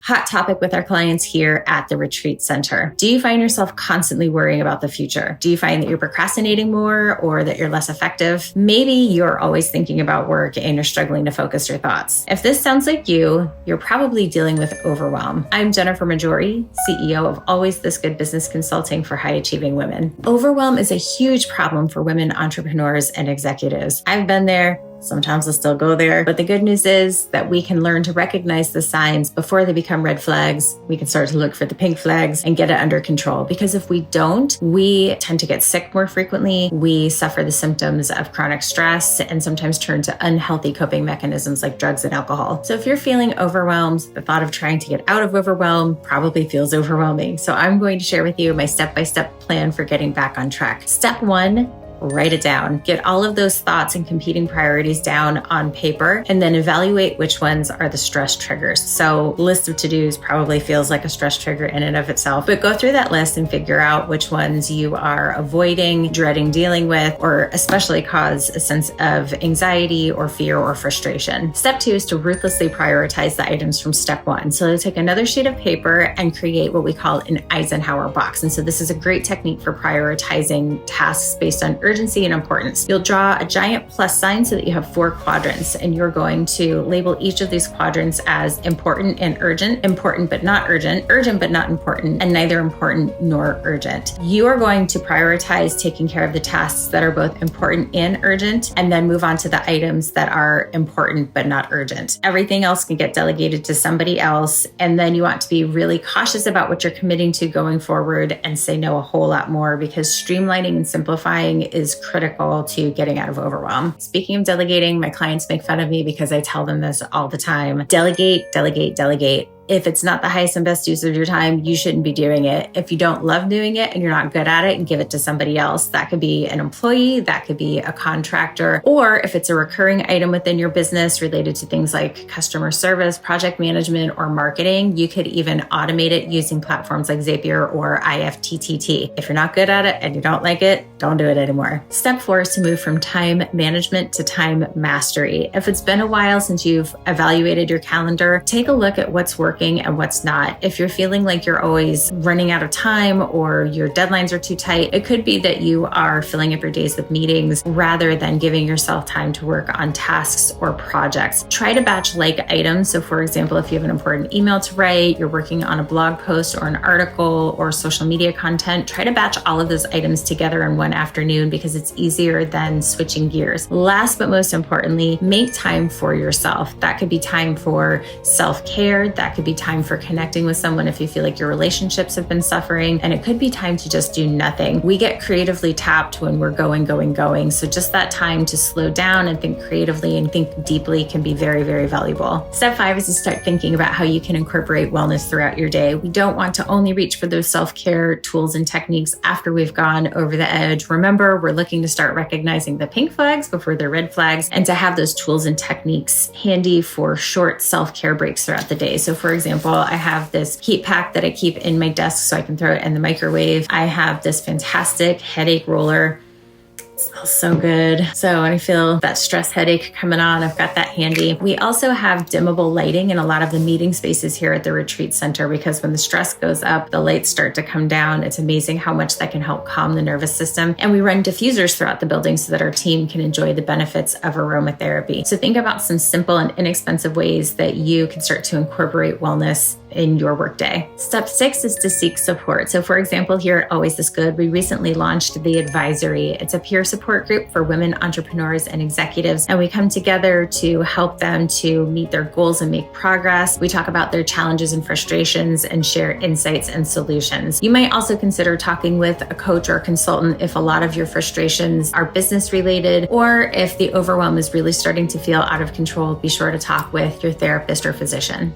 Hot topic with our clients here at the Retreat Center. Do you find yourself constantly worrying about the future? Do you find that you're procrastinating more or that you're less effective? Maybe you're always thinking about work and you're struggling to focus your thoughts. If this sounds like you're probably dealing with overwhelm. I'm Jennifer Majori, CEO of Always This Good Business Consulting for High Achieving Women. Overwhelm is a huge problem for women entrepreneurs and executives. I've been there. Sometimes I'll still go there. But the good news is that we can learn to recognize the signs before they become red flags. We can start to look for the pink flags and get it under control. Because if we don't, we tend to get sick more frequently. We suffer the symptoms of chronic stress and sometimes turn to unhealthy coping mechanisms like drugs and alcohol. So if you're feeling overwhelmed, the thought of trying to get out of overwhelm probably feels overwhelming. So I'm going to share with you my step-by-step plan for getting back on track. Step 1, write it down. Get all of those thoughts and competing priorities down on paper, and then evaluate which ones are the stress triggers. So list of to-dos probably feels like a stress trigger in and of itself, but go through that list and figure out which ones you are avoiding, dreading dealing with, or especially cause a sense of anxiety or fear or frustration. Step 2 is to ruthlessly prioritize the items from step 1. So take another sheet of paper and create what we call an Eisenhower box. And so this is a great technique for prioritizing tasks based on urgency and importance. You'll draw a giant plus sign so that you have 4 quadrants, and you're going to label each of these quadrants as important and urgent, important but not urgent, urgent but not important, and neither important nor urgent. You are going to prioritize taking care of the tasks that are both important and urgent, and then move on to the items that are important but not urgent. Everything else can get delegated to somebody else, and then you want to be really cautious about what you're committing to going forward and say no a whole lot more, because streamlining and simplifying is critical to getting out of overwhelm. Speaking of delegating, my clients make fun of me because I tell them this all the time. Delegate, delegate, delegate. If it's not the highest and best use of your time, you shouldn't be doing it. If you don't love doing it and you're not good at it, and give it to somebody else. That could be an employee, that could be a contractor, or if it's a recurring item within your business related to things like customer service, project management, or marketing, you could even automate it using platforms like Zapier or IFTTT. If you're not good at it and you don't like it, don't do it anymore. Step 4 is to move from time management to time mastery. If it's been a while since you've evaluated your calendar, take a look at what's working and what's not. If you're feeling like you're always running out of time or your deadlines are too tight, it could be that you are filling up your days with meetings rather than giving yourself time to work on tasks or projects. Try to batch like items. So for example, if you have an important email to write, you're working on a blog post or an article or social media content, try to batch all of those items together in one afternoon, because it's easier than switching gears. Last but most importantly, make time for yourself. That could be time for self-care. That could be time for connecting with someone if you feel like your relationships have been suffering, and it could be time to just do nothing. We get creatively tapped when we're going. So just that time to slow down and think creatively and think deeply can be very, very valuable. Step 5 is to start thinking about how you can incorporate wellness throughout your day. We don't want to only reach for those self-care tools and techniques after we've gone over the edge. Remember, we're looking to start recognizing the pink flags before they're red flags, and to have those tools and techniques handy for short self-care breaks throughout the day. So for example, I have this heat pack that I keep in my desk so I can throw it in the microwave. I have this fantastic headache roller. It smells so good. So when I feel that stress headache coming on, I've got that handy. We also have dimmable lighting in a lot of the meeting spaces here at the Retreat Center, because when the stress goes up, the lights start to come down. It's amazing how much that can help calm the nervous system. And we run diffusers throughout the building so that our team can enjoy the benefits of aromatherapy. So think about some simple and inexpensive ways that you can start to incorporate wellness in your workday. Step 6 is to seek support. So for example, here at Always This Good, we recently launched The Advisory. It's a peer support group for women entrepreneurs and executives, and we come together to help them to meet their goals and make progress. We talk about their challenges and frustrations and share insights and solutions. You might also consider talking with a coach or a consultant if a lot of your frustrations are business related, or if the overwhelm is really starting to feel out of control. Be sure to talk with your therapist or physician.